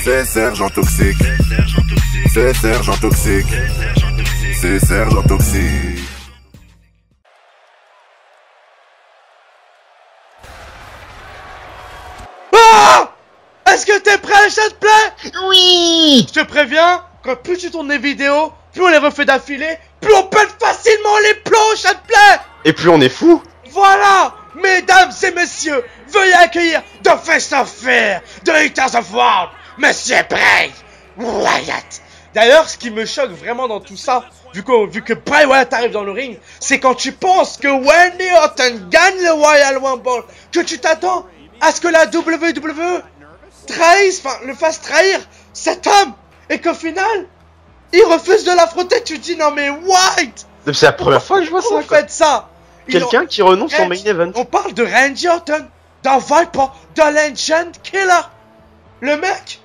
C'est Sergent Toxique. C'est Sergent Toxique. C'est Sergent Toxique. Ah! Est-ce que t'es prêt, s'il te plaît? Oui. Je te préviens, quand plus tu tournes les vidéos, plus on les refait d'affilée, plus on pète facilement les plombs, s'il te plaît. Et plus on est fou. Voilà, mesdames et messieurs, veuillez accueillir The Face of Fear, The Haters of War, Monsieur Bray Wyatt. D'ailleurs, ce qui me choque vraiment dans tout ça, vu que Bray Wyatt arrive dans le ring, c'est quand tu penses que Wendy Orton gagne le Royal Rumble, que tu t'attends à ce que la WWE le fasse trahir cet homme, et qu'au final, il refuse de l'affronter. Tu te dis, non mais White, C'est la première fois que je vois ça. vous faites ça. Quelqu'un qui renonce en main event. On parle de Randy Orton, d'un Viper, d'un Legend Killer. Le mec,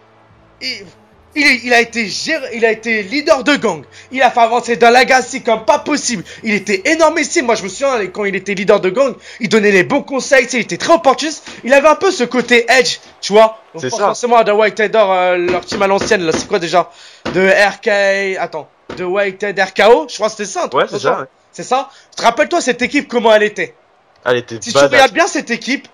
il a été leader de gang. Il a fait avancer dans Legacy comme pas possible. Il était énormissime. Moi, je me souviens, quand il était leader de gang, il donnait les bons conseils. Il était très opportuniste. Il avait un peu ce côté edge, tu vois. C'est ça. Forcément, de Whiteheader, leur team à l'ancienne, là, c'est quoi déjà? De RK, attends, de Whitehead RKO, je crois que c'était ça. Ouais, c'est ça. Ouais. C'est ça. Rappelle-toi cette équipe, comment elle était. Elle était Si tu regardes bien cette équipe,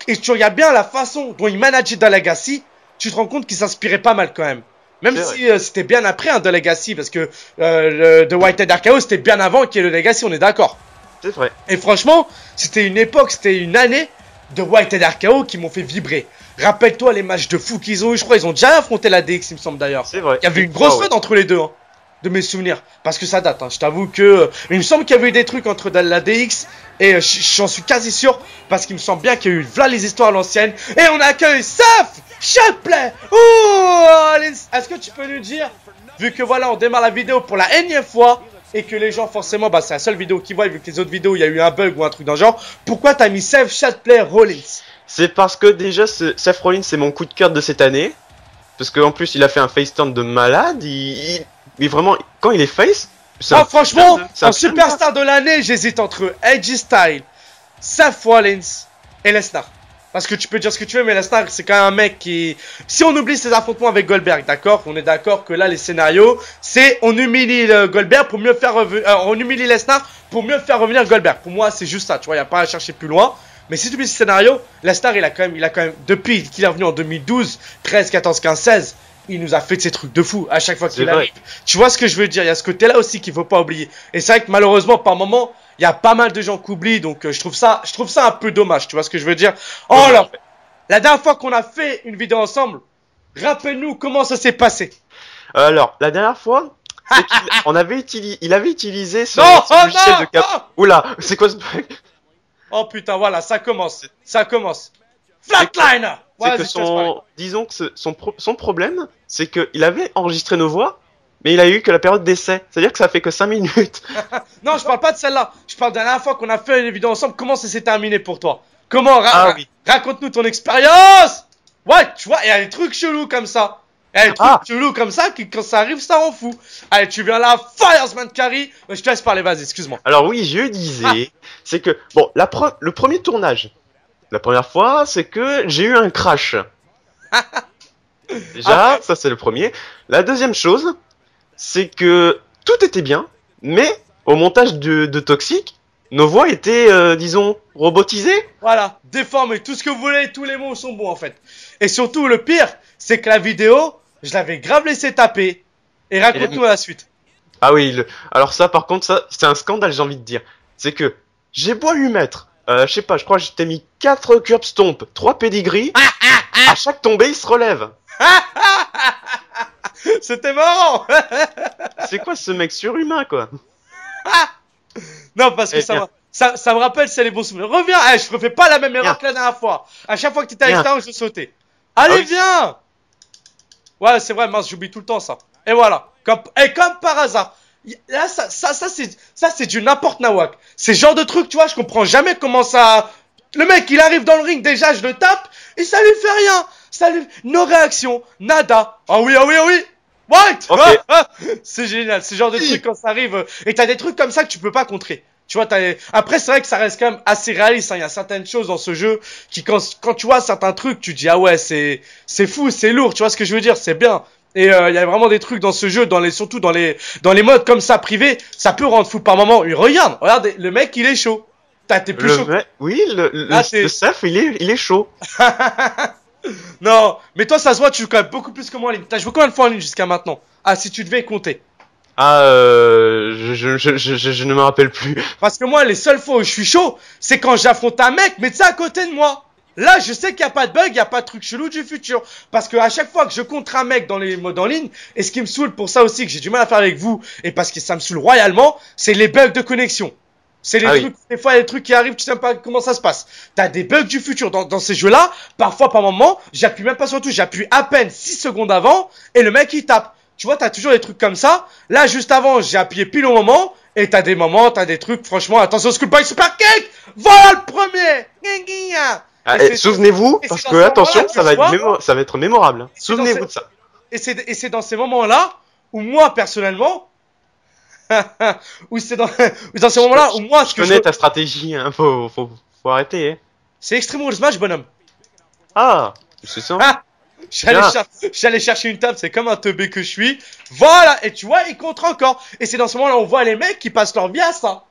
et tu regardes bien la façon dont il manageait dans Legacy, tu te rends compte qu'il s'inspirait pas mal quand même. Même si c'était bien après un de Legacy, parce que de Whitehead RKO c'était bien avant qu'il y ait le Legacy, on est d'accord. C'est vrai. Et franchement, c'était une époque, c'était une année de Whitehead RKO qui m'ont fait vibrer. Rappelle-toi les matchs de fou qu'ils ont eu, je crois ils ont déjà affronté la DX, il me semble d'ailleurs. C'est vrai. Il y avait une grosse fête entre les deux, hein, de mes souvenirs. Parce que ça date, hein. Je t'avoue que... il me semble qu'il y avait eu des trucs entre la DX et j'en suis quasi sûr, parce qu'il me semble bien qu'il y a eu là les histoires à l'ancienne. Et on accueille Seth Chaplin. Est-ce que tu peux nous dire, vu que voilà on démarre la vidéo pour la énième fois, et que les gens forcément, bah c'est la seule vidéo qu'ils voient, vu que les autres vidéos il y a eu un bug ou un truc dans le genre, pourquoi t'as mis Seth Chaplin Rollins? C'est parce que déjà Seth Rollins c'est mon coup de cœur de cette année. Parce qu'en plus il a fait un face turn de malade. Il vraiment, quand il est face... franchement, en superstar de l'année, j'hésite entre AJ Styles, Seth Rollins et Lesnar. Parce que tu peux dire ce que tu veux, mais Lesnar, c'est quand même un mec qui... Si on oublie ses affrontements avec Goldberg, d'accord? On est d'accord que là, les scénarios, c'est on humilie Goldberg pour mieux faire revenir... on humilie Lesnar pour mieux faire revenir Goldberg. Pour moi, c'est juste ça, tu vois, il n'y a pas à chercher plus loin. Mais si tu oublies ce scénario, Lesnar, il a quand même, depuis qu'il est revenu en 2012, 13, 14, 15, 16... il nous a fait de ces trucs de fou à chaque fois qu'il arrive. Tu vois ce que je veux dire? Il y a ce côté-là aussi qu'il faut pas oublier. Et c'est vrai que malheureusement, par moment, il y a pas mal de gens qui oublient. Donc je trouve ça un peu dommage. Tu vois ce que je veux dire? Oh alors, la dernière fois qu'on a fait une vidéo ensemble, rappelle-nous comment ça s'est passé. Alors, la dernière fois, il avait utilisé son Non, logiciel de cap. Oula, c'est quoi ce bug? Oh putain, voilà, ça commence. Flatliner. C'est que disons que son problème, c'est qu'il avait enregistré nos voix, mais il a eu que la période d'essai. C'est-à-dire que ça fait que 5 minutes. Non, je parle pas de celle-là. Je parle de la dernière fois qu'on a fait une vidéo ensemble. Comment ça s'est terminé pour toi? Comment? Oui. Raconte-nous ton expérience. Ouais, tu vois, il y a des trucs chelous comme ça. Il y a des trucs chelous comme ça qui, quand ça arrive, ça rend fou. Allez, tu viens là, Firesman Carry. Je te laisse parler, vas-y, excuse-moi. Alors oui, je disais, c'est que, bon, le premier tournage, la première fois, c'est que j'ai eu un crash. Déjà, ça c'est le premier. La deuxième chose, c'est que tout était bien, mais au montage de Toxic, nos voix étaient, disons, robotisées. Voilà, déformées, tout ce que vous voulez, tous les mots sont bons en fait. Et surtout, le pire, c'est que la vidéo, je l'avais grave laissé taper. Et raconte-nous la suite. Ah oui, alors ça par contre, ça c'est un scandale, j'ai envie de dire. C'est que j'ai beau lui mettre, je sais pas, je crois que j'étais mis 4 curb stomp, 3 pedigree, à chaque tombée il se relève. C'était marrant. C'est quoi ce mec surhumain quoi? Non, parce que ça me rappelle, c'est les bons souvenirs. Reviens, je refais pas la même erreur que la dernière fois. À chaque fois que t'étais à l'extérieur, je sautais. Allez, viens. Ouais, c'est vrai, mince, j'oublie tout le temps ça. Et voilà, comme par hasard. Là, ça c'est du n'importe nawak. C'est le genre de truc, tu vois, je comprends jamais comment ça... Le mec, il arrive dans le ring, déjà, je le tape, et ça lui fait rien. No réaction, nada. Ah oui. White. Okay. C'est génial, c'est le genre de truc quand ça arrive. Et t'as des trucs comme ça que tu peux pas contrer. Tu vois, après, c'est vrai que ça reste quand même assez réaliste, hein. Il y a certaines choses dans ce jeu qui, quand tu vois certains trucs, tu te dis, ah ouais, c'est fou, c'est lourd, tu vois ce que je veux dire, c'est bien. Et, il y a vraiment des trucs dans ce jeu, surtout dans les modes comme ça, privés, ça peut rendre fou par moment. Regarde, le mec, il est chaud. T'es plus chaud. Oui, le Seth, il est chaud. Non, mais toi, ça se voit, tu joues quand même beaucoup plus que moi en ligne. T'as joué combien de fois en ligne jusqu'à maintenant? Ah, si tu devais compter. Ah, je ne me rappelle plus. Parce que moi, les seules fois où je suis chaud, c'est quand j'affronte un mec, mais tu sais, à côté de moi. Là, je sais qu'il n'y a pas de bug, il n'y a pas de truc chelou du futur. Parce que à chaque fois que je contre un mec dans les modes en ligne, et ce qui me saoule pour ça aussi, que j'ai du mal à faire avec vous, et parce que ça me saoule royalement, c'est les bugs de connexion. C'est les trucs, des fois, il y a des trucs qui arrivent, tu sais pas comment ça se passe. T'as des bugs du futur dans ces jeux-là. Parfois, par moment, j'appuie même pas sur tout, j'appuie à peine 6 secondes avant, et le mec, il tape. Tu vois, t'as toujours des trucs comme ça. Là, juste avant, j'ai appuyé pile au moment. Et t'as des moments, t'as des trucs, franchement, attention, Schoolboy Super Kick. Voilà le premier. Souvenez-vous, parce que, attention, ça va être mémorable. Hein. Souvenez-vous de ça. Et c'est dans ces moments-là, où moi, personnellement, c'est dans ces moments-là, où moi, je connais ta stratégie, hein. Faut arrêter, hein. C'est Extreme Rules Match, bonhomme. Ah, c'est ça. J'allais chercher une table, c'est comme un teubé que je suis. Voilà, et tu vois, il contre encore. Et c'est dans ce moment-là, on voit les mecs qui passent leur vie à ça.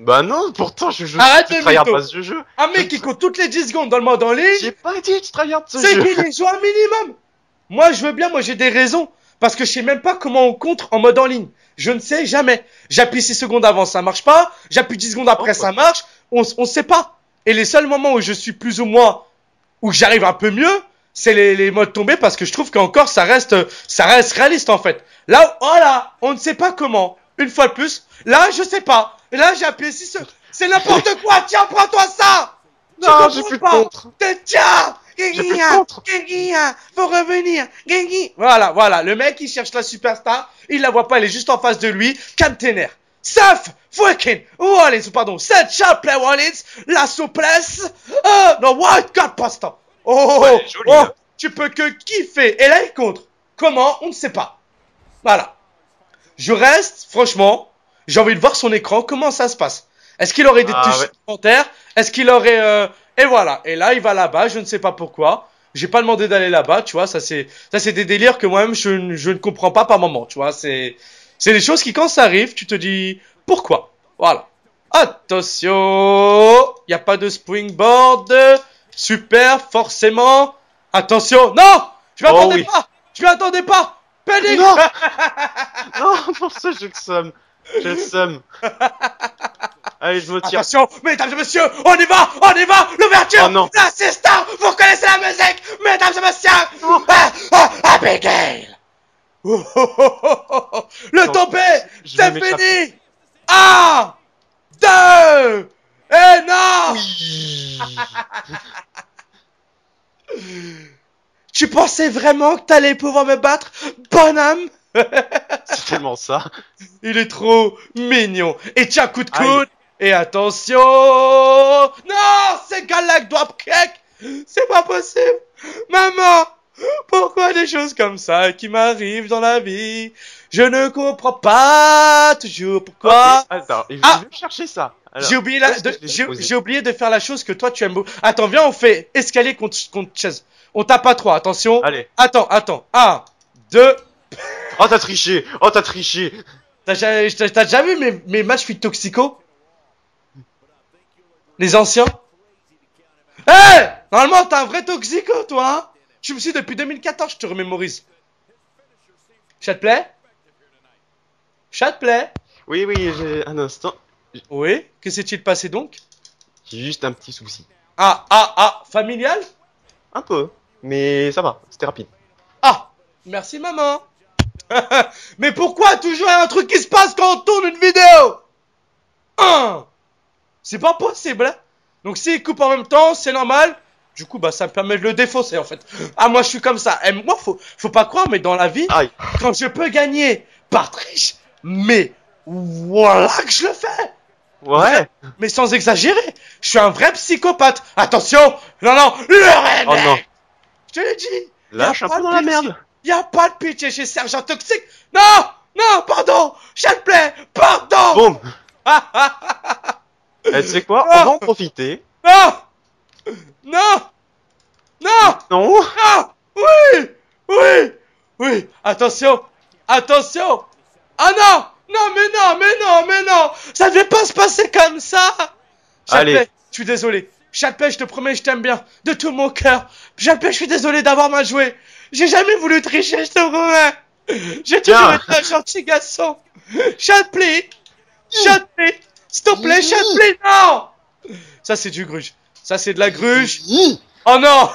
Bah non, pourtant je joue. Arrête de tryhard pas ce jeu. Un mec qui compte toutes les 10 secondes dans le mode en ligne. J'ai pas dit je tryhard ce jeu. C'est qu'il les joue un minimum. Moi, je veux bien, moi j'ai des raisons. Parce que je sais même pas comment on contre en mode en ligne. Je ne sais jamais. J'appuie 6 secondes avant, ça marche pas. J'appuie 10 secondes après, ça marche. On sait pas. Et les seuls moments où je suis plus ou moins, où j'arrive un peu mieux, c'est les modes tombés parce que je trouve qu'encore ça reste réaliste en fait. Là, voilà, on ne sait pas comment. Une fois de plus, là, je sais pas. Et là, j'ai appuyé 6 secondes. C'est n'importe quoi. Tiens, prends-toi ça. Non, j'ai plus de contre. Tiens. Contre. Faut revenir. Voilà. Le mec, il cherche la superstar. Il la voit pas, elle est juste en face de lui. Calme tes nerfs. Seth fucking Rollins, pardon. Seth Chaplin Rollins. La souplesse. Non, what? God, pasta. Ouais, joli, tu peux que kiffer. Et là, il contre. Comment? On ne sait pas. Voilà. Je reste, franchement, j'ai envie de voir son écran. Comment ça se passe? Est-ce qu'il aurait des touches supplémentaires? Est-ce qu'il aurait... Et voilà. Et là, il va là-bas. Je ne sais pas pourquoi. J'ai pas demandé d'aller là-bas. Tu vois, ça c'est des délires que moi-même, je ne comprends pas par moment. Tu vois, c'est des choses qui, quand ça arrive, tu te dis pourquoi. Voilà. Attention. Il n'y a pas de springboard. Super, forcément. Attention. Non! Je m'attendais pas! Je m'attendais pas! Panique! Non! Non, pour ça, j'ai le seum. J'ai le seum. Allez, je me tire. Attention, mesdames et messieurs, on y va! L'ouverture! Oh non! L'assistant! Vous connaissez la musique! Mesdames et messieurs! Abigail! Le tombé! C'est fini! 1, 2, et non! Oui. Tu pensais vraiment que t'allais pouvoir me battre, bonhomme? C'est tellement ça. Il est trop mignon. Et tiens, coup de coude. Et attention. Non, c'est Galak Dropkick. C'est pas possible. Maman, pourquoi des choses comme ça qui m'arrivent dans la vie? Je ne comprends pas toujours pourquoi. Okay. Attends, je vais chercher ça. J'ai oublié de faire la chose que toi tu aimes beaucoup. Attends, viens, on fait escalier contre chaise. On tape à 3, attention. Allez. Attends. 1, 2. Oh, t'as triché. T'as déjà vu mes matchs Fit Toxico? Les anciens? Normalement, t'es un vrai Toxico, toi, hein? Tu me suis depuis 2014, je te remémorise. Ça te plaît? Oui, j'ai un instant. Oui, que s'est-il passé donc? J'ai juste un petit souci. Familial? Un peu, mais ça va, c'était rapide. Ah, merci maman. Mais pourquoi toujours un truc qui se passe quand on tourne une vidéo? C'est pas possible, hein. Donc s'il coupe en même temps, c'est normal. Du coup, ça me permet de le défausser, en fait. Ah, moi, je suis comme ça. Et moi, faut pas croire, mais dans la vie, quand je peux gagner par triche, mais voilà que je le fais. Ouais. Mais sans exagérer. Je suis un vrai psychopathe. Attention. Non, le Oh non. Je te l'ai dit. Là, je suis un peu dans la merde. Y a pas de pitié chez Sergent Toxique. Non, pardon. S'il te plaît, pardon. Boum. Eh, tu sais quoi? On va en profiter. Non! Non! Non! Non? Ah! Oui! Oui! Oui! Attention! Attention! Ah non! Non, mais non, mais non, mais non! Ça devait pas se passer comme ça! Allez. Chalpé, je suis désolé. Chalpé, je te promets, je t'aime bien. De tout mon cœur. Chalpé, je suis désolé d'avoir mal joué. J'ai jamais voulu tricher, je te promets. J'ai toujours été un gentil garçon. Chalpé! Chalpé! S'il te plaît, Chalpé, non! Ça, c'est du gruge. Ça, c'est de la gruge. Oh non!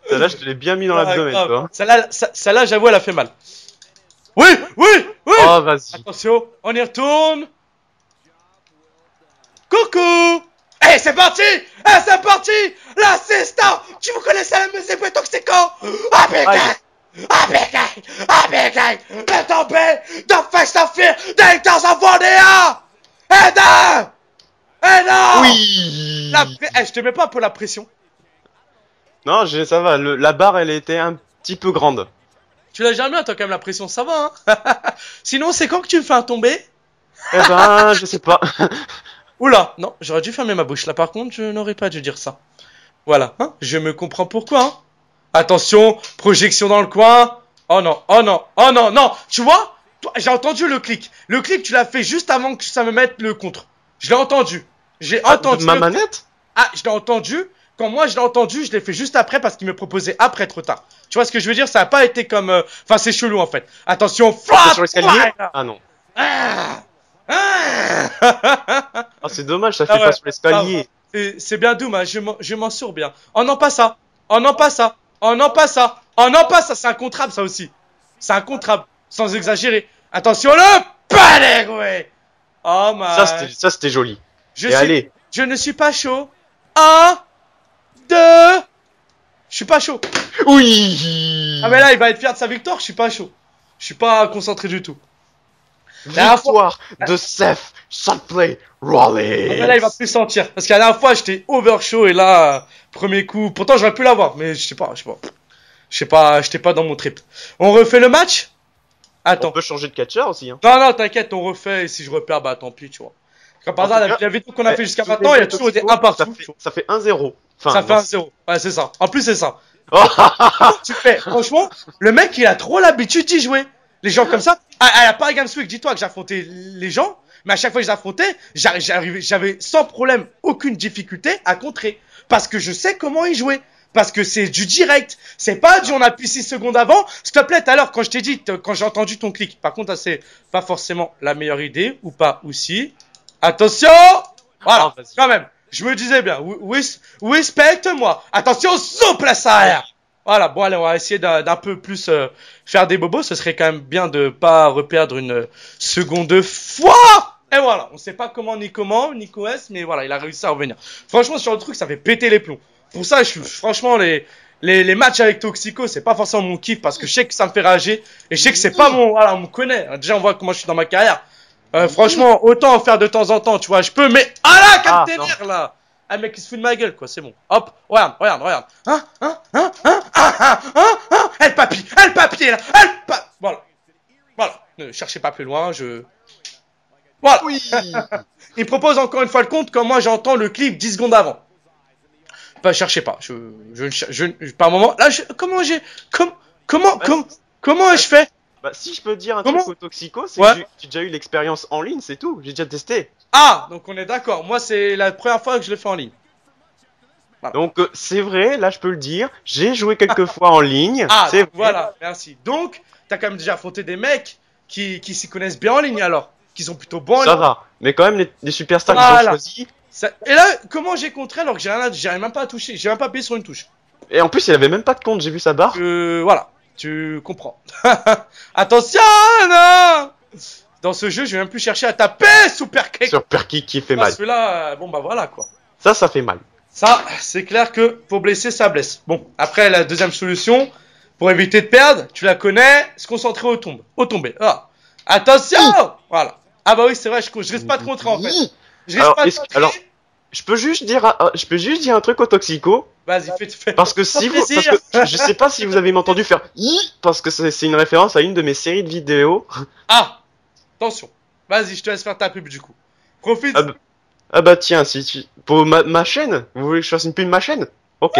Celle-là, je te l'ai bien mis dans l'abdomen, toi. Celle-là, j'avoue, elle a fait mal. Oui, oui, oui! Oh, vas-y. Attention, on y retourne. Coucou! Eh, c'est parti! Eh, c'est parti! L'assistant! Tu vous connaissez la musique de Toxico? Ah, bécaye! Ah, bécaye! Ah, bécaye! Le tombé! The face of fear! Directors of Vodea! Et non! Eh non! Oui! Eh, je te mets pas un peu la pression. Non, ça va. La barre, elle était un petit peu grande. Tu l'as jamais, toi, quand même, la pression, ça va, hein? Sinon, c'est quand que tu me fais un tomber? Eh ben, je sais pas. Oula, non, j'aurais dû fermer ma bouche. Là, par contre, je n'aurais pas dû dire ça. Voilà, hein? Je me comprends pourquoi, hein? Attention, projection dans le coin. Oh non, oh non, oh non, non. Tu vois? J'ai entendu le clic. Le clic, tu l'as fait juste avant que ça me mette le contre. Je l'ai entendu. J'ai entendu. Ma manette? Ah, je l'ai entendu. Quand moi je l'ai entendu, je l'ai fait juste après parce qu'il me proposait après trop tard. Tu vois ce que je veux dire? Ça n'a pas été comme... Enfin, c'est chelou en fait. Attention, flop sur l'escalier? Ah non. Ah, c'est dommage, ça fait pas sur l'escalier. C'est bien doux, mais je m'en sors bien. Oh non, pas ça. Oh non, pas ça. Oh non, pas ça. Oh non, pas ça. C'est incontrable, ça aussi. C'est incontrable. Sans exagérer. Attention, le palais. Oh my. Ça, c'était joli. Allez. Je ne suis pas chaud. 2. Je suis pas chaud. Oui. Ah mais là il va être fier de sa victoire. Je suis pas chaud. Je suis pas concentré du tout. Victoire de Seth Shotplay Rollins. Ah mais là il va plus sentir. Parce qu'à la dernière fois j'étais over chaud et là premier coup. Pourtant j'aurais pu l'avoir mais je sais pas. J'étais pas dans mon trip. On refait le match. Attends. On peut changer de catcher aussi. Hein. Non t'inquiète on refait et si je repère bah tant pis tu vois. Comme par hasard la vidéo qu'on a fait jusqu'à maintenant il y a toujours des 1 partout. Ça fait 1-0. Enfin, ça fait 1-0. Ouais, c'est ça. En plus, c'est ça. Tu fais, franchement, le mec, il a trop l'habitude d'y jouer. Les gens comme ça. À la Paris Games Week, dis-toi que j'affrontais les gens, mais à chaque fois que j'affrontais, j'avais sans problème, aucune difficulté à contrer. Parce que je sais comment y jouer. Parce que c'est du direct. C'est pas du on appuie 6 secondes avant. S'il te plaît, tout à l'heure, quand je t'ai dit, quand j'ai entendu ton clic. Par contre, c'est pas forcément la meilleure idée, ou pas aussi. Attention! Voilà, quand même. Je me disais bien, respecte-moi. Attention, souple ça. Voilà, bon allez, on va essayer d'un peu plus faire des bobos. Ce serait quand même bien de pas reperdre une seconde fois. Et voilà, on sait pas comment, Nico S, mais voilà, il a réussi à revenir. Franchement, sur le truc, ça fait péter les plombs. Pour ça, franchement, les matchs avec Toxico, c'est pas forcément mon kiff parce que je sais que ça me fait rager. Et je sais que c'est pas voilà, on me connaît. Déjà, on voit comment je suis dans ma carrière. Franchement, autant en faire de temps en temps, tu vois, je peux, mais ah là, calme tes nerfs là. Ah mec, il se fout de ma gueule, quoi, c'est bon. Hop, regarde. Elle papille là, voilà. Ne cherchez pas plus loin, voilà. Oui. Il propose encore une fois le compte, comme moi j'entends le clip 10 secondes avant. Bah, cherchez pas, par moment, là, comment je fais? Bah, si je peux dire un truc au Toxico, c'est que j'ai déjà eu l'expérience en ligne, c'est tout. J'ai déjà testé. Ah, donc on est d'accord. Moi, c'est la première fois que je le fais en ligne. Voilà. Donc, c'est vrai, là, je peux le dire. J'ai joué quelques fois en ligne. Ah, voilà, merci. Donc, t'as quand même déjà affronté des mecs qui s'y connaissent bien en ligne, alors. Qui sont plutôt bons en ligne. Ça va. Mais quand même, les superstars qu'ils ont choisis. Et là, comment j'ai contré alors que j'arrive même pas à toucher. J'ai même pas appuyé sur une touche. Et en plus, il avait même pas de compte, j'ai vu sa barre. Voilà. Tu comprends. Attention, non! Dans ce jeu, je vais même plus chercher à taper Super Kick. Super Kick qui fait mal. Parce que là, bon bah voilà quoi. Ça fait mal. Ça, c'est clair que pour blesser, ça blesse. Bon, après la deuxième solution, pour éviter de perdre, tu la connais, se concentrer au tombé. Ah. Attention! Voilà. Ah bah oui, c'est vrai, je risque pas de contrer en fait. Je risque pas de contrer. Alors, je peux juste dire un truc au Toxico. Vas-y, fais. Parce que je sais pas si vous avez entendu faire parce que c'est une référence à une de mes séries de vidéos. Ah, attention. Vas-y, je te laisse faire ta pub du coup. Profite. Ah bah tiens, si tu... Pour ma chaîne, vous voulez que je fasse une pub de ma chaîne? Ok.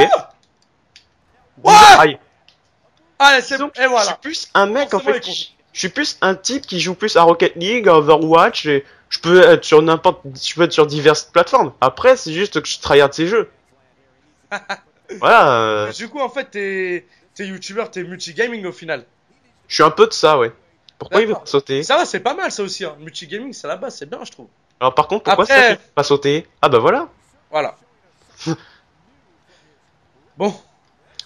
Ouais. Aïe. Allez, c'est Donc, bon. Et voilà. je suis plus un mec en Forcément, fait. il compte. Je suis plus un type qui joue plus à Rocket League, à Overwatch, et je peux être sur je peux être sur diverses plateformes. Après, c'est juste que je tryhard ces jeux. Voilà. Du coup, en fait, t'es youtubeur, t'es multigaming au final. Je suis un peu de ça, ouais. Pourquoi il veut D'accord. pas sauter? Ça va, c'est pas mal ça aussi. Hein. Multigaming, c'est la base, c'est bien, je trouve. Alors par contre, pourquoi Après- ça fait pas sauter? Ah bah voilà. Voilà. Bon.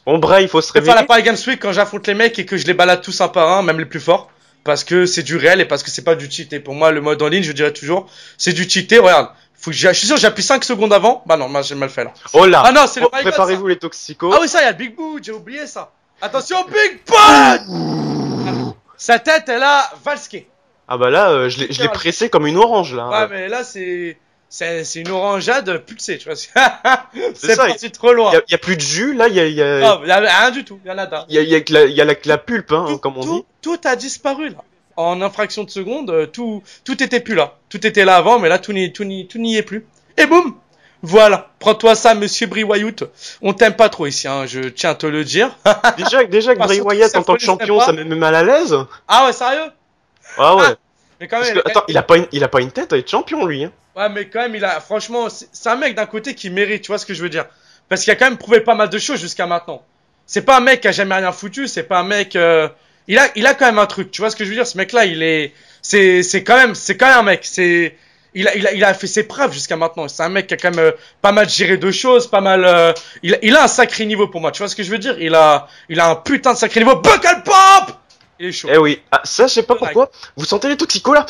Bon, bref, il faut se Je vais faire la réveiller. Paris Games Week quand j'affronte les mecs et que je les balade tous un par un, même les plus forts. Parce que c'est du réel et parce que c'est pas du cheaté. Pour moi, le mode en ligne, je dirais toujours, c'est du cheaté. Regarde. Je suis sûr que j'appuie 5 secondes avant. Bah non, moi j'ai mal fait là. Oh là. Ah non, c'est le My God, Préparez-vous les toxicos. Ah oui, ça, il y a le Big Boot, j'ai oublié ça. Attention, Big Boot. Sa tête, elle a valsqué. Ah bah là, je l'ai pressé comme une orange là. Ouais, mais là, c'est une orangeade pulsée, tu vois. C'est ça, parti trop loin. Y a plus de jus là, Non, il y a rien du tout, il y en a d'un. y a que la pulpe, hein, comme on dit. Tout a disparu là. En infraction de seconde, tout était plus là. Tout était là avant, mais là, tout n'y est plus. Et boum. Voilà. Prends-toi ça, monsieur Briwayout. On t'aime pas trop ici, hein. Je tiens à te le dire. Déjà que Bray Wyatt en tant que champion, ça me met mal à l'aise. Ah ouais, sérieux? Ah ouais. Mais quand Parce même, que, attends, il a pas une tête à être champion lui. Hein. ouais, mais quand même, franchement, c'est un mec d'un côté qui mérite, tu vois ce que je veux dire. Parce qu'il a quand même prouvé pas mal de choses jusqu'à maintenant. C'est pas un mec qui a jamais rien foutu, c'est pas un mec, il a quand même un truc, tu vois ce que je veux dire. Ce mec-là, c'est quand même un mec, il a fait ses preuves jusqu'à maintenant. C'est un mec qui a quand même pas mal géré de choses, pas mal, il a un sacré niveau pour moi, tu vois ce que je veux dire. Il a un putain de sacré niveau. Buckle Pop! Il est chaud. Eh oui. Ah, ça, je sais pas pourquoi. Vous sentez les toxicos là?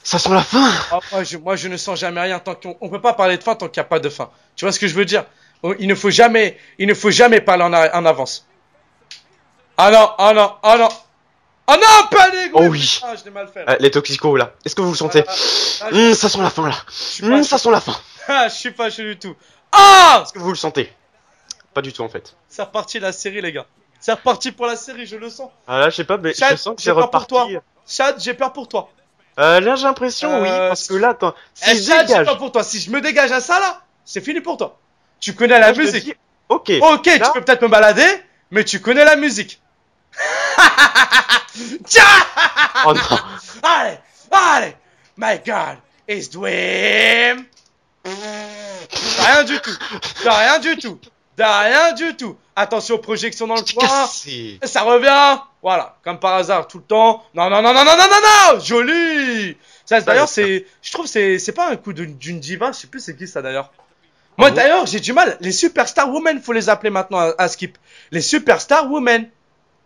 Ça sent la fin. Ah, moi, je ne sens jamais rien tant on peut pas parler de fin tant qu'il n'y a pas de fin. Tu vois ce que je veux dire? Il ne faut jamais parler en avance. Ah non, ah non, ah non. Ah non, panique! Oh oui. Ah, je l'ai mal fait. Là. Les toxicos là. Est-ce que vous le sentez? Ça sent la fin là. Ça sent la fin. Ah, je suis pas chaud du tout. Ah! Est-ce que vous le sentez? Pas du tout en fait. C'est reparti la série, les gars. C'est reparti pour la série, je le sens. Ah là, je sais pas, mais Chad, je sens que j'ai c'est peur pour reparti. toi. Chad, j'ai peur pour toi. Là, j'ai l'impression, oui, parce que là, attends, si je Chad, j'ai dégage. peur pour toi. Si je me dégage à ça, là, c'est fini pour toi. Tu connais la Là, je me musique. dis, ok. Ok, là, tu peux peut-être me balader, mais tu connais la musique. Tiens! Oh non. Allez, my God, it's dream. Rien du tout, rien du tout. Attention, projection dans le coin. Cassé. Ça revient. Voilà, comme par hasard, tout le temps. Non, joli. Ça, d'ailleurs, je trouve, c'est pas un coup d'une diva. Je sais plus c'est qui ça d'ailleurs. Moi, d'ailleurs, j'ai du mal. Les superstar women, faut les appeler maintenant à Skip. Les superstar women.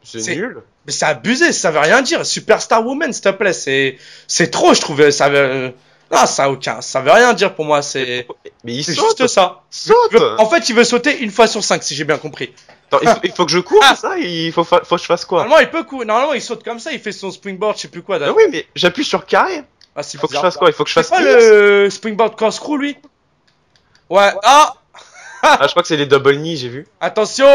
C'est nul. Mais c'est abusé, ça veut rien dire. Superstar woman, s'il te plaît, c'est trop, je trouve. Ça veut, non, ça veut rien dire pour moi. C'est juste ça. Saute. En fait, il veut sauter une fois sur 5, si j'ai bien compris. Attends, il faut que je cours, ça. Il faut que je fasse quoi? Normalement, il peut courir. Normalement, il saute comme ça. Il fait son springboard, je sais plus quoi. Ah oui, mais j'appuie sur carré. Ah, Il faut que je fasse quoi? Il faut que je fasse. C'est pas le springboard corkscrew, lui. Ouais. Ah. Ah, je crois que c'est les double knees, j'ai vu. Attention,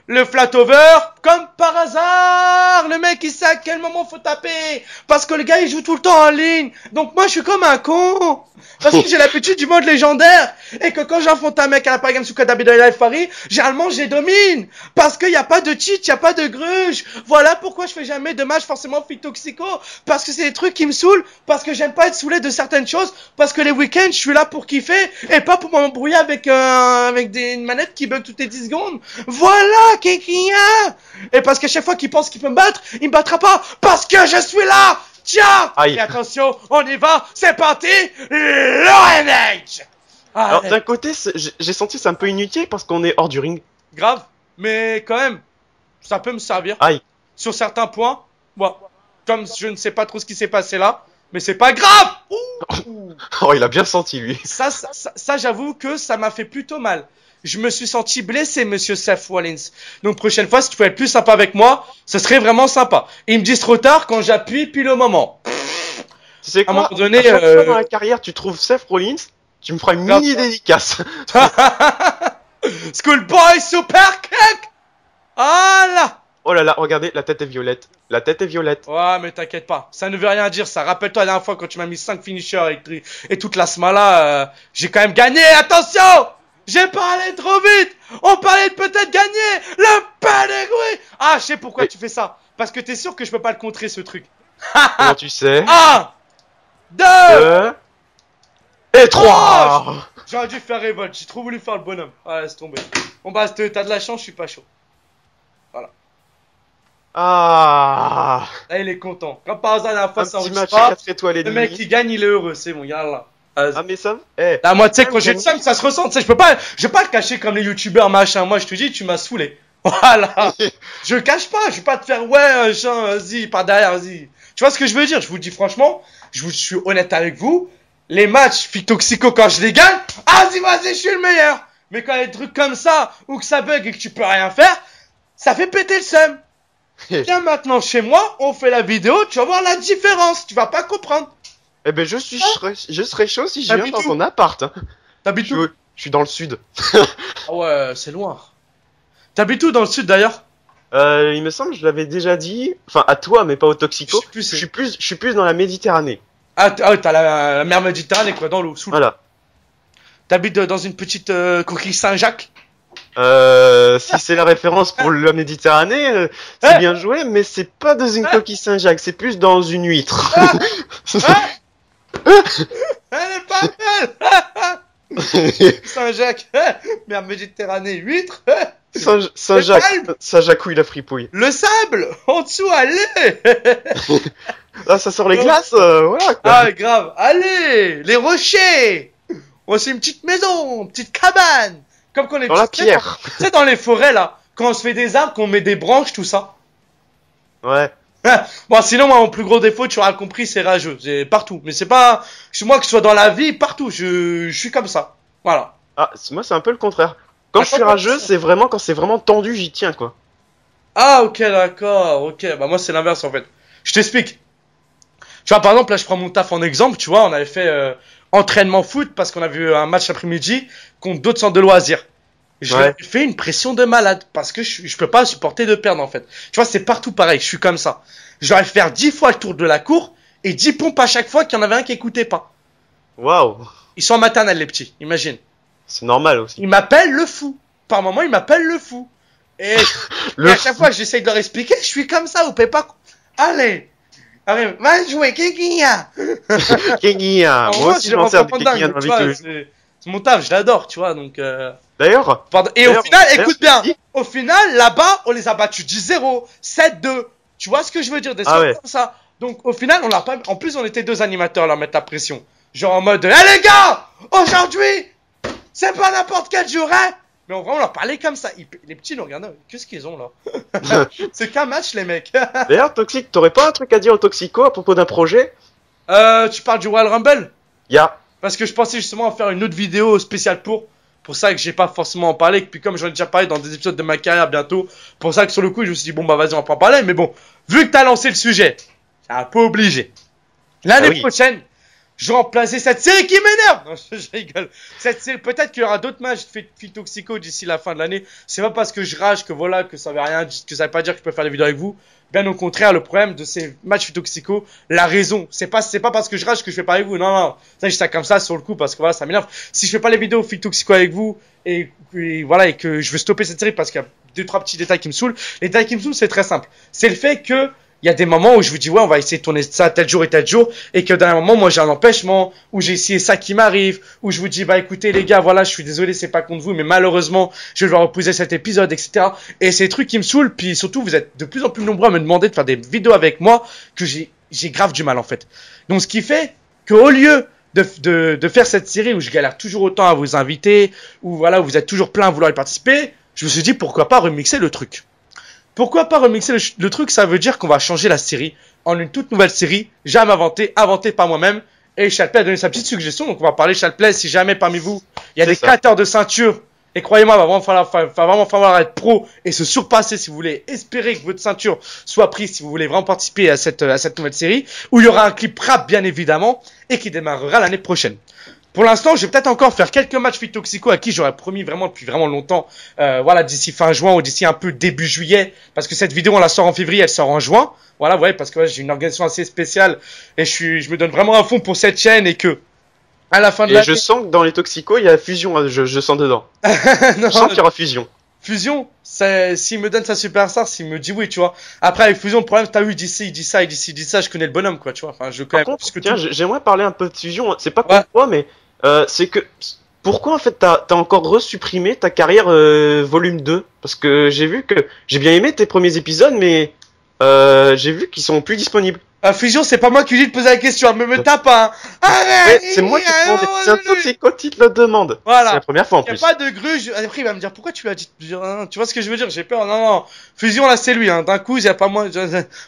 le flat over, comme par hasard, le mec il sait à quel moment faut taper, parce que le gars il joue tout le temps en ligne, donc moi je suis comme un con, parce que j'ai l'habitude du mode légendaire, et que quand j'affronte un mec à la Paris Games Week Live Paris, généralement je les domine, parce qu'il n'y a pas de cheat, il n'y a pas de gruge, voilà pourquoi je fais jamais de match forcément fit toxico, parce que c'est des trucs qui me saoulent, parce que j'aime pas être saoulé de certaines choses, parce que les week-ends je suis là pour kiffer, et pas pour m'embrouiller avec une manette qui bug toutes les 10 secondes. Voilà, Kekia. Et parce qu'à chaque fois qu'il pense qu'il peut me battre, il me battra pas. Parce que je suis là. Tiens. Aïe. Et attention, on y va. C'est parti. L'ONH. Alors, d'un côté, j'ai senti c'est un peu inutile parce qu'on est hors du ring. Grave. Mais quand même, ça peut me servir. Aïe. Sur certains points. Bon, comme je ne sais pas trop ce qui s'est passé là. Mais c'est pas grave. Oh, il a bien senti, lui. Ça j'avoue que ça m'a fait plutôt mal. Je me suis senti blessé, monsieur Seth Rollins. Donc, prochaine fois, si tu pouvais être plus sympa avec moi, ce serait vraiment sympa. Ils me disent trop tard quand j'appuie, puis le moment. Tu sais quoi? À un moment donné, à chaque fois dans la carrière, tu trouves Seth Rollins, tu me feras une mini dédicace. Schoolboy Super Kick. Voilà. Oh oh là là, regardez, la tête est violette. La tête est violette. Ouais, mais t'inquiète pas, ça ne veut rien dire ça. Rappelle-toi la dernière fois quand tu m'as mis 5 finishers et toute la smala, j'ai quand même gagné. Attention! J'ai parlé trop vite! On parlait de peut-être gagner le pedigree! Ah, je sais pourquoi tu fais ça. Parce que t'es sûr que je peux pas le contrer ce truc. Comment tu sais? 1, 2, 2 et 3. J'aurais dû faire révolte, j'ai trop voulu faire le bonhomme. Ah, laisse tomber. Bon bah, t'as de la chance, je suis pas chaud. Ah. Là, il est content. Comme par hasard, la dernière fois, Un ça petit enregistre match à pas. 4 étoiles et Le mec demi. qui gagne, il est heureux. C'est bon, yallah. Ah mais ça, eh. Là, moi, tu sais, quand j'ai le seum, ça se ressent. Tu sais, je vais pas le cacher comme les youtubeurs, machin. Moi, je te dis, tu m'as saoulé. Voilà. Je le cache pas. Je vais pas te faire, ouais, machin, vas-y, par derrière, vas-y. Tu vois ce que je veux dire? Je vous le dis franchement. Je suis honnête avec vous. Les matchs Fitoxico, quand je les gagne, vas-y, je suis le meilleur. Mais quand il y a des trucs comme ça, ou que ça bug et que tu peux rien faire, ça fait péter le seum. Viens maintenant chez moi, on fait la vidéo, tu vas voir la différence. Tu vas pas comprendre. Eh ben je serais chaud si je viens T'habites dans où? ton appart. T'habites où? Je suis dans le sud. Ah ouais, c'est loin. T'habites où dans le sud d'ailleurs? Il me semble que je l'avais déjà dit. Enfin à toi mais pas au Toxico. Je sais Je suis plus dans la Méditerranée. Ah, t'as la mer Méditerranée quoi, dans l'eau, sous l'eau. Voilà. T'habites dans une petite coquille Saint-Jacques? Si c'est la référence pour la Méditerranée, c'est bien joué, mais c'est pas dans une coquille Saint-Jacques, c'est plus dans une huître. Elle est pas belle. Saint-Jacques, mer Méditerranée, huître. Saint-Jacques, la fripouille. Le sable, en dessous, allez. Ah, ça sort les glaces, voilà. Quoi. Ah, grave, allez, les rochers. Oh, c'est une petite maison, une petite cabane. Comme qu'on est Dans la pierre. Tu sais, dans les forêts, là, quand on se fait des arbres, qu'on met des branches, tout ça. Ouais. Bon, sinon, moi, mon plus gros défaut, tu auras compris, c'est rageux. C'est partout. Mais c'est pas, moi, que ce soit dans la vie, partout. Je suis comme ça. Voilà. Ah, moi, c'est un peu le contraire. Quand je suis rageux, c'est vraiment quand c'est vraiment tendu, j'y tiens, quoi. Ah, ok, d'accord. Ok. Bah, moi, c'est l'inverse, en fait. Je t'explique. Tu vois, par exemple, là, je prends mon taf en exemple. Tu vois, on avait fait entraînement foot parce qu'on a vu un match l'après-midi contre d'autres centres de loisirs. Je leur ai fait une pression de malade parce que je peux pas supporter de perdre, en fait. Tu vois, c'est partout pareil. Je suis comme ça. J'aurais fait faire 10 fois le tour de la cour et 10 pompes à chaque fois qu'il y en avait un qui écoutait pas. Waouh. Ils sont en maternelle, les petits. Imagine. C'est normal aussi. Ils m'appellent le fou. Par moment, ils m'appellent le fou. Et, et à chaque fois que j'essaye de leur expliquer, je suis comme ça, vous pouvez pas. Allez, allez, va jouer, Kékia. Kékia. Moi aussi, je m'en sers de Kékia dans la vie. C'est mon taf, je l'adore, tu vois, donc. D'ailleurs. Et au final, écoute bien. Au final, là-bas, on les a battus 10-0, 7-2. Tu vois ce que je veux dire, des trucs comme ça. Donc, au final, on l'a pas. En plus, on était deux animateurs à leur mettre la pression. Genre en mode, les gars, aujourd'hui, c'est pas n'importe quel jour, hein. Mais on leur parlait comme ça. Les petits nous regardaient. Qu'est-ce qu'ils ont là? C'est qu'un match, les mecs. D'ailleurs, Toxic, t'aurais pas un truc à dire au Toxico à propos d'un projet? Tu parles du Royal Rumble? Ya. Parce que je pensais justement faire une autre vidéo spéciale pour ça que j'ai pas forcément en parlé. Puis comme j'en ai déjà parlé dans des épisodes de ma carrière bientôt, pour ça que sur le coup, je me suis dit, bon bah vas-y, on va pas en parler. Mais bon, vu que t'as lancé le sujet, c'est un peu obligé. L'année prochaine, je vais remplacer cette série qui m'énerve. Non, je rigole. Cette série, peut-être qu'il y aura d'autres matchs de Fitoxico d'ici la fin de l'année. C'est pas parce que je rage que voilà, que ça veut rien, que ça veut pas dire que je peux faire des vidéos avec vous. Bien au contraire, le problème de ces matchs Fitoxico, la raison, c'est pas parce que je rage que je fais pas avec vous. Non, non. Ça, je dis ça comme ça sur le coup parce que voilà, ça m'énerve. Si je fais pas les vidéos Fitoxico avec vous et voilà, et que je veux stopper cette série parce qu'il y a 2-3 petits détails qui me saoulent. Les détails qui me saoulent, c'est très simple. C'est le fait que il y a des moments où je vous dis, ouais, on va essayer de tourner ça tel jour et tel jour, et que d'un moment, moi, j'ai un empêchement, où j'ai essayé ça qui m'arrive, où je vous dis, bah, écoutez, les gars, voilà, je suis désolé, c'est pas contre vous, mais malheureusement, je vais devoir reposer cet épisode, etc. Et c'est des trucs qui me saoulent, puis surtout, vous êtes de plus en plus nombreux à me demander de faire des vidéos avec moi, que j'ai grave du mal, en fait. Donc, ce qui fait qu'au lieu de faire cette série où je galère toujours autant à vous inviter, où voilà, où vous êtes toujours plein à vouloir y participer, je me suis dit, pourquoi pas remixer le truc? Pourquoi pas remixer le truc? Ça veut dire qu'on va changer la série en une toute nouvelle série, jamais inventée par moi-même. Et Chalplay a donné sa petite suggestion, donc on va parler Chalplay. Si jamais parmi vous, il y a des créateurs de ceintures, et croyez-moi, va vraiment falloir être pro et se surpasser si vous voulez espérer que votre ceinture soit prise, si vous voulez vraiment participer à cette nouvelle série, où il y aura un clip rap bien évidemment, et qui démarrera l'année prochaine. Pour l'instant, je vais peut-être encore faire quelques matchs Fit Toxico à qui j'aurais promis vraiment depuis vraiment longtemps. Voilà, d'ici fin juin ou d'ici un peu début juillet. Parce que cette vidéo, on la sort en février, elle sort en juin. Voilà, ouais, parce que ouais, j'ai une organisation assez spéciale et je me donne vraiment à fond pour cette chaîne et que à la fin de l'année. Et je sens que dans les Toxico, il y a fusion, hein, je sens dedans. Non, Je sens qu'il y aura fusion. Fusion, s'il me donne sa superstar, s'il me dit oui, tu vois. Après, avec Fusion, le problème, t'as vu, il dit ça, il dit ça, je connais le bonhomme, quoi, tu vois. Enfin, je connais Par contre, plus que tiens, tout. j'aimerais parler un peu de fusion. C'est pas Ouais. contre toi, mais c'est que pourquoi en fait t'as encore resupprimé ta carrière volume 2? Parce que j'ai vu que j'ai bien aimé tes premiers épisodes, mais j'ai vu qu'ils sont plus disponibles. Fusion, c'est pas moi qui lui ai poser la question, mais me tape pas, hein. Ouais, c'est moi qui te demande. C'est un Toxico qui te le demande. Voilà. C'est la première fois en Y a plus. pas de gruge. Après, il va me dire, pourquoi tu lui as dit, tu vois ce que je veux dire? J'ai peur. Non, non. Fusion, là, c'est lui, hein. D'un coup, il y a pas moi.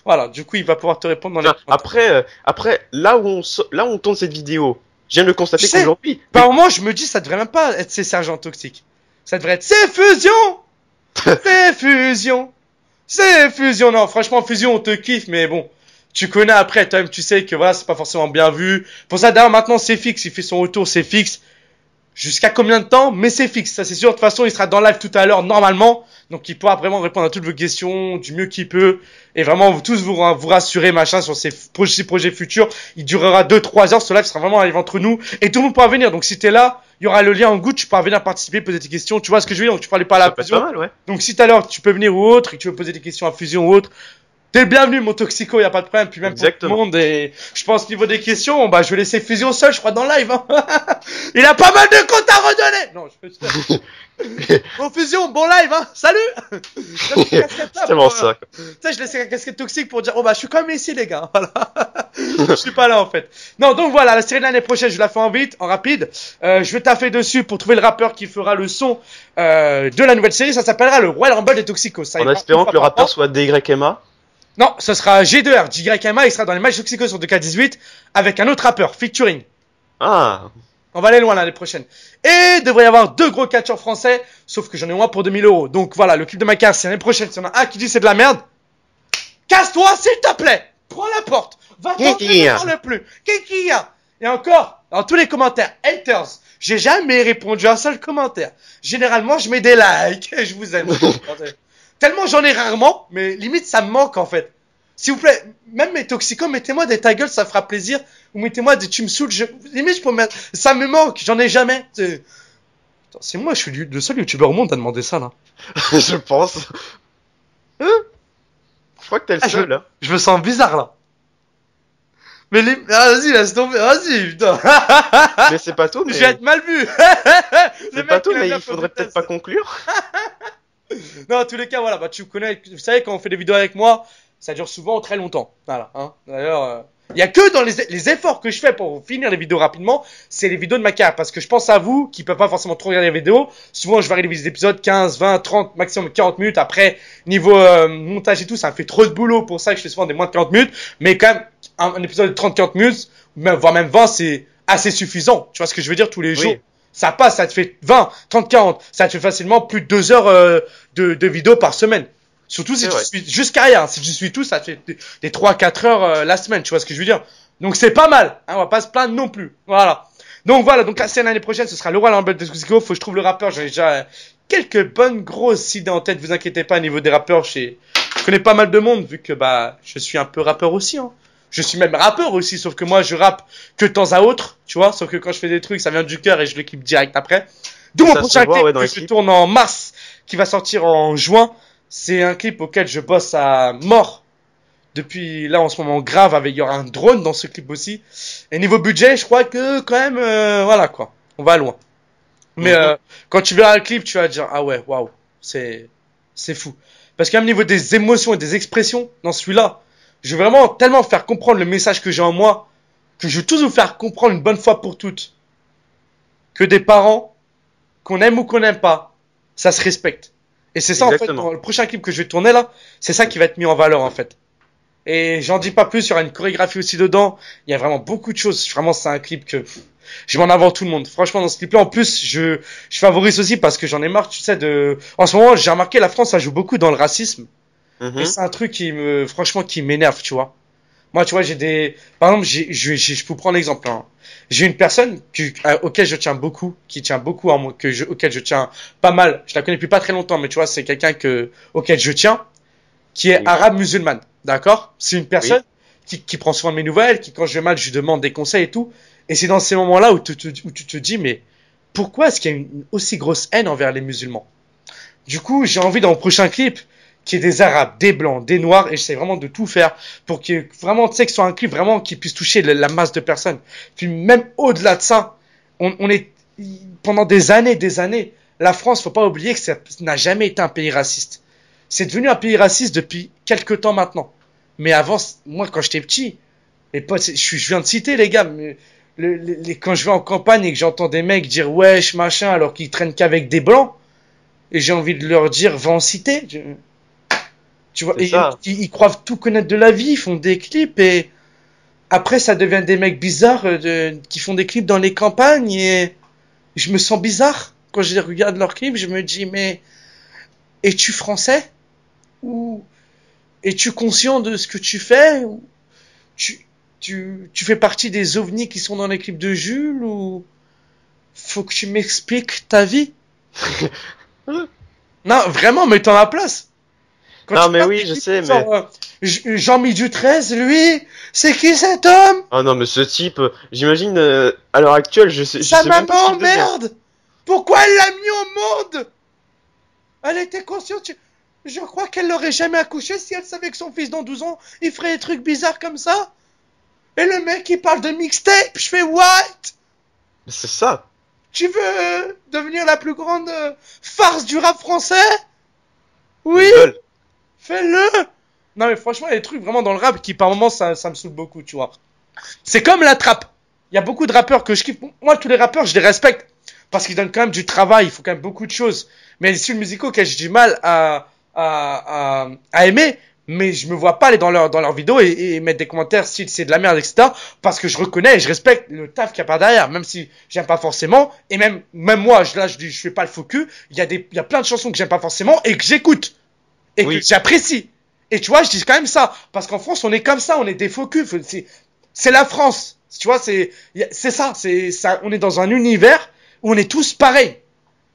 Voilà. Du coup, il va pouvoir te répondre dans les Enfin, après, là où on tourne cette vidéo, je viens de le constater Tu sais, qu'aujourd'hui. par moment, je me dis, ça devrait même pas être ces sergents toxiques. Ça devrait être c'est fusion! C'est fusion! C'est fusion! Non, franchement, fusion, on te kiffe, mais bon. Tu connais après, toi-même, tu sais que voilà, c'est pas forcément bien vu. Pour ça, d'ailleurs, maintenant, c'est fixe. Il fait son retour, c'est fixe. Jusqu'à combien de temps? Mais c'est fixe. Ça, c'est sûr. De toute façon, il sera dans live tout à l'heure, normalement. Donc, il pourra vraiment répondre à toutes vos questions du mieux qu'il peut. Et vraiment, tous vous rassurer, machin, sur ces projets futurs. Il durera 2-3 heures. Ce live sera vraiment un live entre nous. Et tout le monde pourra venir. Donc, si t'es là, il y aura le lien en goutte. Tu pourras venir participer, poser tes questions. Tu vois ce que je veux dire? Donc, tu pourras aller parler à Ça la peut être fusion. pas mal, ouais. Donc, si tout à l'heure, tu peux venir ou autre, et que tu veux poser des questions à fusion ou autre, t'es le bienvenu, mon Toxico, y a pas de problème. Puis même pour tout le monde. Et je pense, niveau des questions, bah, je vais laisser Fusion seul, je crois, dans le live, hein. Il a pas mal de comptes à redonner. Non, je peux Bon, Fusion, bon live, hein. Salut. C'est tellement ça, quoi. Tu sais, je laissais la casquette toxique pour dire, oh bah, je suis quand même ici, les gars. Voilà. Je suis pas là, en fait. Non, donc voilà, la série de l'année prochaine, je la fais en vite, en rapide. Je vais taffer dessus pour trouver le rappeur qui fera le son, de la nouvelle série. Ça s'appellera le Royal Rumble des Toxicos. Ça En ira espérant une que le fois par rappeur an. soit DYMA. Non, ce sera G2R, JYMA, il sera dans les matchs Toxicos sur 2K18 avec un autre rappeur, featuring. Ah. On va aller loin l'année prochaine. Et il devrait y avoir 2 gros catcheurs français, sauf que j'en ai moins pour 2000 euros. Donc voilà, le clip de ma carte, c'est l'année prochaine. Si on a un qui dit c'est de la merde, casse-toi s'il te plaît. Prends la porte. Va t'en ne parle plus. Qu'est-ce qu'il y a? Et encore, dans tous les commentaires, haters, j'ai jamais répondu à un seul commentaire. Généralement, je mets des likes et je vous aime. Tellement j'en ai rarement, mais limite ça me manque en fait. S'il vous plaît, même mes toxicos, mettez-moi des ta gueule, ça fera plaisir. Ou mettez-moi des tu me saoules, limite je peux mettre, ça me manque, j'en ai jamais. C'est moi, je suis le seul youtubeur au monde à demander ça là. Je pense. Hein? Je crois que t'es le seul, là. Je me sens bizarre là. Mais vas-y, laisse tomber, vas-y, putain. Mais c'est pas tout, mais. Je vais être mal vu. C'est pas tout, mais il faudrait peut-être pas conclure. Non, en tous les cas, voilà, bah tu connais, vous savez, quand on fait des vidéos avec moi, ça dure souvent très longtemps. Voilà, hein. D'ailleurs, il y a que dans les efforts que je fais pour finir les vidéos rapidement, c'est les vidéos de ma carrière. Parce que je pense à vous, qui peuvent pas forcément trop regarder les vidéos. Souvent, je varie les épisodes 15, 20, 30, maximum 40 minutes. Après, niveau montage et tout, ça me fait trop de boulot. Pour ça que je fais souvent des moins de 40 minutes. Mais quand même, un épisode de 30-40 minutes, voire même 20, c'est assez suffisant. Tu vois ce que je veux dire, tous les jours. Oui. Ça passe, ça te fait 20, 30, 40. Ça te fait facilement plus de 2 heures de vidéos par semaine. Surtout si tu suis juste carrière. Hein. Si tu suis tout, ça te fait des 3-4 heures la semaine. Tu vois ce que je veux dire? Donc c'est pas mal. Hein, on va pas se plaindre non plus. Voilà. Donc voilà. Donc la scène l'année prochaine, ce sera le Royal Rumble de Toxico. Faut que je trouve le rappeur. J'en ai déjà quelques bonnes grosses idées en tête. Vous inquiétez pas au niveau des rappeurs. Je connais pas mal de monde vu que bah je suis un peu rappeur aussi. Hein. Je suis même rappeur aussi, sauf que moi je rappe que de temps à autre, tu vois, sauf que quand je fais des trucs, ça vient du cœur et je le clip direct après. D'où mon prochain clip que je tourne en mars, qui va sortir en juin. C'est un clip auquel je bosse à mort depuis là en ce moment grave, il y aura un drone dans ce clip aussi. Et niveau budget, je crois que quand même, voilà quoi, on va loin. Mais quand tu verras le clip, tu vas dire ah ouais, waouh, c'est fou. Parce qu'à même niveau des émotions et des expressions dans celui-là. Je veux vraiment tellement faire comprendre le message que j'ai en moi, que je veux tous vous faire comprendre une bonne fois pour toutes, que des parents, qu'on aime ou qu'on n'aime pas, ça se respecte. Et c'est ça Exactement. en fait, dans le prochain clip que je vais tourner là, c'est ça qui va être mis en valeur en fait. Et j'en dis pas plus, il y aura une chorégraphie aussi dedans, il y a vraiment beaucoup de choses, vraiment c'est un clip que je mets en avant tout le monde. Franchement dans ce clip là, en plus je favorise aussi parce que j'en ai marre, tu sais, en ce moment j'ai remarqué la France ça joue beaucoup dans le racisme. Et c'est un truc franchement, qui m'énerve, tu vois. Moi, tu vois, par exemple, je peux prendre l'exemple, hein. J'ai une personne auquel je tiens beaucoup, qui tient beaucoup à moi, auquel je tiens pas mal. Je la connais depuis pas très longtemps, mais tu vois, c'est quelqu'un auquel je tiens, qui est Oui. arabe musulmane. D'accord? C'est une personne Oui. qui prend soin de mes nouvelles, qui, quand je vais mal, je lui demande des conseils et tout. Et c'est dans ces moments-là où tu te dis, mais pourquoi est-ce qu'il y a une aussi grosse haine envers les musulmans? Du coup, j'ai envie dans le prochain clip qu'il y ait des arabes, des blancs, des noirs, et j'essaie vraiment de tout faire pour que vraiment, tu sais, que ce soit un clip vraiment qui puisse toucher la masse de personnes. Puis même au-delà de ça, on est pendant des années, la France, faut pas oublier que ça n'a jamais été un pays raciste. C'est devenu un pays raciste depuis quelques temps maintenant. Mais avant, moi, quand j'étais petit, les potes, je viens de citer les gars, mais quand je vais en campagne et que j'entends des mecs dire wesh machin alors qu'ils traînent qu'avec des blancs, et j'ai envie de leur dire va en citer. Tu vois, et ils croient tout connaître de la vie, ils font des clips et après ça devient des mecs bizarres qui font des clips dans les campagnes et je me sens bizarre quand je regarde leurs clips. Je me dis mais es-tu français ou es-tu conscient de ce que tu fais ou tu fais partie des ovnis qui sont dans les clips de Jules ou faut que tu m'expliques ta vie. Non, vraiment, mets-toi à la place. Quand non, mais oui, je sais, mais... Genre, Jean-Mi du 13, lui, c'est qui cet homme? Oh non, mais ce type, j'imagine, à l'heure actuelle, je sais Sa même pas ce maman, qu'il devient. merde! Pourquoi elle l'a mis au monde? Elle était consciente, je crois qu'elle l'aurait jamais accouché si elle savait que son fils dans 12 ans, il ferait des trucs bizarres comme ça. Et le mec, il parle de mixtape, je fais what? Mais c'est ça. Tu veux devenir la plus grande farce du rap français? Oui, fais-le. Non mais franchement, il y a des trucs vraiment dans le rap qui par moments ça me saoule beaucoup, tu vois. C'est comme la trappe. Il y a beaucoup de rappeurs que je kiffe. Moi, tous les rappeurs, je les respecte parce qu'ils donnent quand même du travail. Il faut quand même beaucoup de choses. Mais il y a des styles musicaux que j'ai du mal à aimer. Mais je me vois pas aller dans leur vidéo et mettre des commentaires si c'est de la merde, etc. Parce que je reconnais et je respecte le taf qu'il y a par derrière, même si j'aime pas forcément. Et même moi, je fais pas le faux cul. Il y a plein de chansons que j'aime pas forcément et que j'écoute et que j'apprécie. Et tu vois, je dis quand même ça parce qu'en France, on est comme ça, on est des faux culs. C'est la France, tu vois, c'est ça, on est dans un univers où on est tous pareils.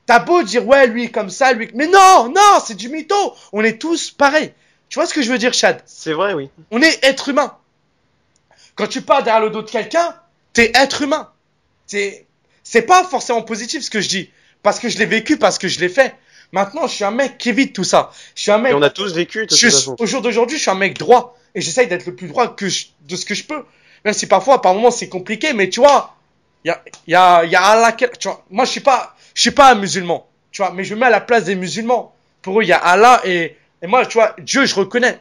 T'as beau dire ouais, lui comme ça, lui, mais non, c'est du mytho. On est tous pareils. Tu vois ce que je veux dire, Chad? C'est vrai, oui. On est être humain. Quand tu parles derrière le dos de quelqu'un, t'es être humain. C'est pas forcément positif ce que je dis. Parce que je l'ai vécu, parce que je l'ai fait. Maintenant, je suis un mec qui évite tout ça. Je suis un mec. Et on a tous vécu, de toute façon. Au jour d'aujourd'hui, je suis un mec droit. Et j'essaye d'être le plus droit de ce que je peux. Même si parfois, par moments, c'est compliqué. Mais tu vois, il y a Allah. Tu vois, moi, je suis pas un musulman. Tu vois, mais je me mets à la place des musulmans. Pour eux, il y a Allah et moi, tu vois, Dieu, je reconnais.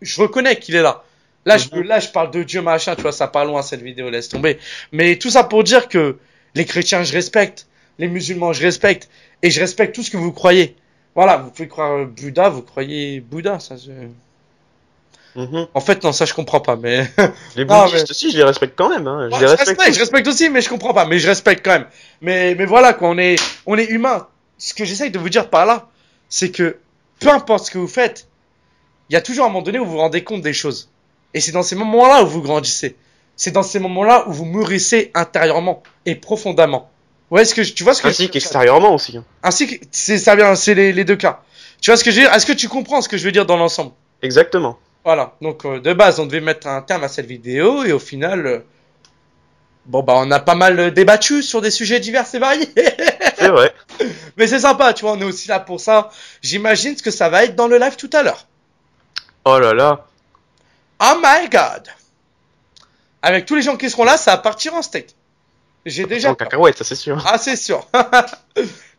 Je reconnais qu'il est là. Là, je parle de Dieu, machin, tu vois, ça part loin, cette vidéo, laisse tomber. Mais tout ça pour dire que les chrétiens, je respecte. Les musulmans, je respecte. Et je respecte tout ce que vous croyez. Voilà, vous pouvez croire Bouddha, vous croyez Bouddha, ça En fait, non, ça, je comprends pas, mais... Les bouddhistes aussi, je les respecte quand même, hein. Je respecte aussi, mais je comprends pas, mais je respecte quand même. Mais voilà, quoi, on est humain. Ce que j'essaye de vous dire par là, c'est que, peu importe ce que vous faites, il y a toujours un moment donné où vous vous rendez compte des choses. Et c'est dans ces moments-là où vous grandissez. C'est dans ces moments-là où vous mûrissez intérieurement et profondément. Ouais, tu vois ce que ainsi qu'extérieurement aussi. Ainsi que c'est les deux cas. Tu vois ce que je veux dire? Est-ce que tu comprends ce que je veux dire dans l'ensemble? Exactement. Voilà. Donc de base, on devait mettre un terme à cette vidéo et au final, on a pas mal débattu sur des sujets divers et variés. C'est vrai. Mais c'est sympa, tu vois, on est aussi là pour ça. J'imagine ce que ça va être dans le live tout à l'heure. Oh là là. Oh my god. Avec tous les gens qui seront là, ça va partir en steak. J'ai déjà... En cacahuète, ça c'est sûr. Ah, c'est sûr.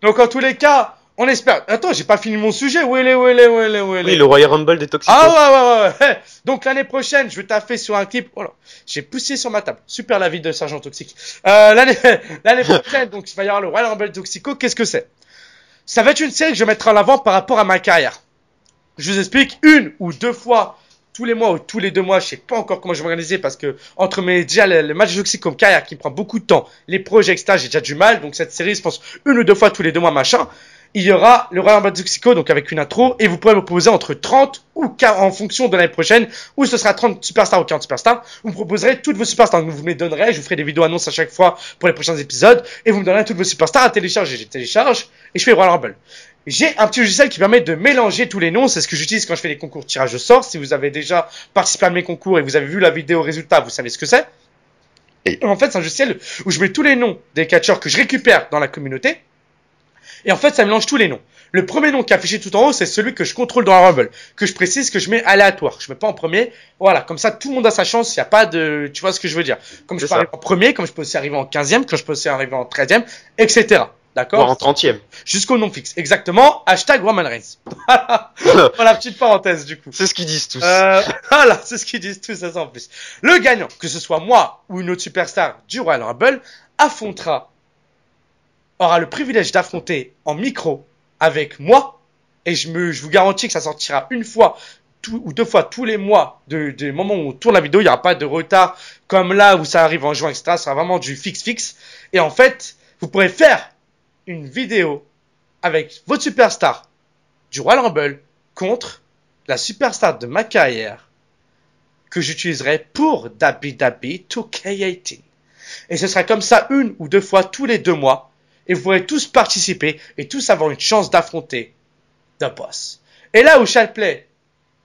Donc, en tous les cas, on espère... Attends, j'ai pas fini mon sujet. Où est les Oui, le Royal Rumble des Toxicos. Ah ouais. Donc, l'année prochaine, je vais taffer sur un clip. Oh là, j'ai poussé sur ma table. Super la vie de Sergent Toxique. L'année prochaine, donc, il va y avoir le Royal Rumble Toxico. Qu'est-ce que c'est? Ça va être une série que je vais mettre en avant par rapport à ma carrière. Je vous explique 1 ou 2 fois tous les mois ou tous les 2 mois, je sais pas encore comment je vais m'organiser parce que entre déjà le match toxique comme carrière qui me prend beaucoup de temps, les projets, etc., j'ai déjà du mal. Donc cette série, je pense 1 ou 2 fois tous les 2 mois, machin. il y aura le Royal Rumble Toxico, donc avec une intro, et vous pourrez me proposer entre 30 ou 40, en fonction de l'année prochaine, ou ce sera 30 superstars ou 40 superstars. Vous me proposerez toutes vos superstars, donc vous me les donnerez, je vous ferai des vidéos annonces à chaque fois pour les prochains épisodes, et vous me donnerez toutes vos superstars à télécharger. Je télécharge, et je fais Royal Rumble. J'ai un petit logiciel qui permet de mélanger tous les noms, c'est ce que j'utilise quand je fais les concours de tirage au sort. Si vous avez déjà participé à mes concours et vous avez vu la vidéo résultat, vous savez ce que c'est. Et en fait, c'est un logiciel où je mets tous les noms des catcheurs que je récupère dans la communauté. Et en fait, ça mélange tous les noms. Le premier nom qui est affiché tout en haut, c'est celui que je contrôle dans la Rumble. Que je précise que je mets aléatoire. Je mets pas en premier. Voilà. Comme ça, tout le monde a sa chance. Il n'y a pas de, tu vois ce que je veux dire. Comme je peux arriver en premier, comme je peux aussi arriver en 15e, comme je peux aussi arriver en 13e, etc. D'accord? Voire en 30e. Jusqu'au nom fixe. Exactement. Hashtag Roman Reigns. Voilà, petite parenthèse, du coup. C'est ce qu'ils disent tous. Voilà, c'est ce qu'ils disent tous, ça en plus. Le gagnant, que ce soit moi ou une autre superstar du Royal Rumble, aura le privilège d'affronter en micro avec moi, et je vous garantis que ça sortira une fois ou deux fois tous les mois du moment où on tourne la vidéo. Il n'y aura pas de retard comme là où ça arrive en juin, etc. Ça sera vraiment du fixe. Et en fait, vous pourrez faire une vidéo avec votre superstar du Royal Rumble contre la superstar de ma carrière que j'utiliserai pour WWE 2K18. Et ce sera comme ça une ou deux fois tous les 2 mois. Et vous pourrez tous participer et tous avoir une chance d'affronter The Boss. Et là où Chalplay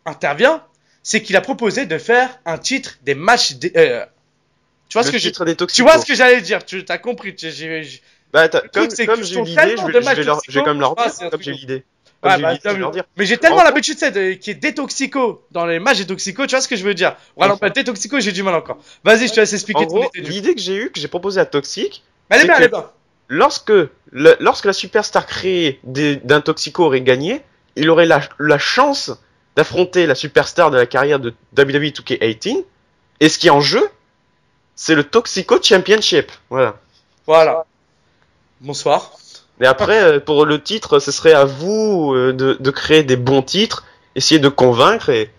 intervient, c'est qu'il a proposé de faire un titre des matchs. Tu vois ce que tu vois ce que j'allais dire. Tu as compris. Bah, comme j'ai eu l'idée, je vais quand même leur dire. Comme j'ai eu l'idée. Mais j'ai tellement l'habitude qui est détoxico dans les matchs détoxico, tu vois ce que je veux dire. Voilà, pas détoxico, j'ai du mal encore. Vas-y, je te laisse expliquer. En gros, l'idée que j'ai proposée à Toxic, elle est bien. Lorsque la superstar créée d'un Toxico aurait gagné, il aurait la chance d'affronter la superstar de la carrière de WWE 2K18. Et ce qui est en jeu, c'est le Toxico Championship. Voilà. Bonsoir. Mais après, pour le titre, ce serait à vous de créer des bons titres, essayer de convaincre et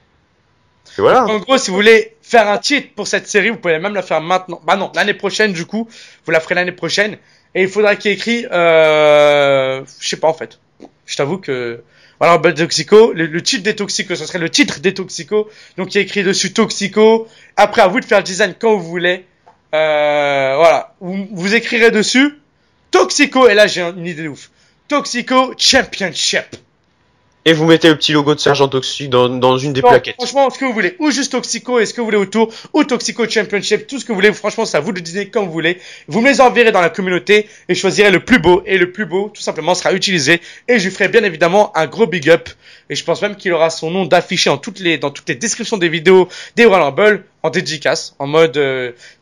voilà. En gros, si vous voulez faire un titre pour cette série, vous pouvez même la faire maintenant. Bah non, l'année prochaine du coup. Vous la ferez l'année prochaine. Et il faudra qu'il y ait écrit, je sais pas en fait. Je t'avoue que, voilà, Toxico, le titre des Toxico, ce serait le titre des Toxico. Donc il y a écrit dessus Toxico. Après, à vous de faire le design quand vous voulez. Voilà. Vous écrirez dessus Toxico, et là j'ai une idée de ouf. Toxico Championship. Et vous mettez le petit logo de Sergent Toxic dans une des plaquettes. Franchement, ce que vous voulez. Ou juste Toxico, et ce que vous voulez autour. Ou Toxico Championship, tout ce que vous voulez. Franchement, c'est à vous de dîner comme vous voulez. Vous me les enverrez dans la communauté et je choisirai le plus beau. Et le plus beau, tout simplement, sera utilisé. Et je lui ferai bien évidemment un gros big up. Et je pense même qu'il aura son nom d'affiché dans toutes les descriptions des vidéos des Royal Rumble en dédicace. En mode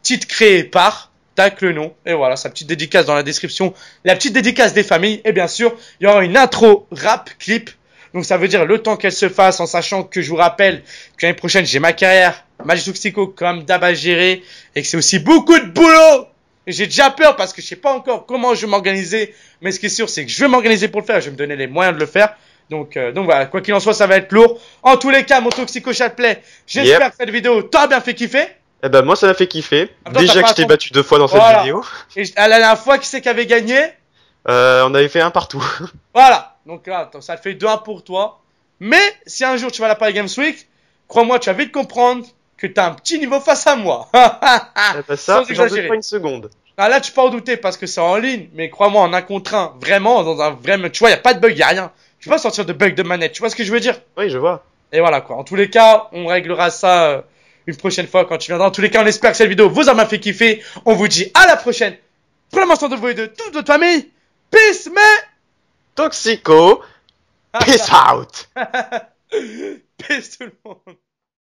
titre créé par. Tac, le nom. Et voilà, sa petite dédicace dans la description. La petite dédicace des familles. Et bien sûr, il y aura une intro rap clip. Donc ça veut dire le temps qu'elle se fasse, en sachant que je vous rappelle que l'année prochaine j'ai ma carrière Match Toxico comme d'hab à gérer et que c'est aussi beaucoup de boulot. Et j'ai déjà peur parce que je sais pas encore comment je vais m'organiser, mais ce qui est sûr c'est que je vais m'organiser pour le faire, je vais me donner les moyens de le faire. Donc voilà, quoi qu'il en soit, ça va être lourd. En tous les cas, mon Toxico Chatplay, j'espère que cette vidéo t'a bien fait kiffer. Eh ben moi ça m'a fait kiffer. Déjà que je t'ai battu 2 fois dans cette vidéo. Et à la dernière fois, qui c'est qui avait gagné? On avait fait un partout. Voilà. Donc là, ça fait 2-1 pour toi. Mais si un jour tu vas à la Paris Games Week, crois-moi, tu vas vite comprendre que tu as un petit niveau face à moi. Eh ben ça, j'en doute pas une seconde. Ah là, tu peux en douter parce que c'est en ligne. Mais crois-moi, en 1 contre 1, vraiment, dans un vrai... Tu vois, il n'y a pas de bug, il n'y a rien. Tu peux pas sortir de bug de manette. Tu vois ce que je veux dire? Oui, je vois. Et voilà quoi. En tous les cas, on réglera ça une prochaine fois quand tu viendras. En tous les cas, on espère que cette vidéo vous a fait kiffer. On vous dit à la prochaine. Prenez soin de vous et de toute votre famille. Peace, mais... Toxico, peace out. Peace tout le monde.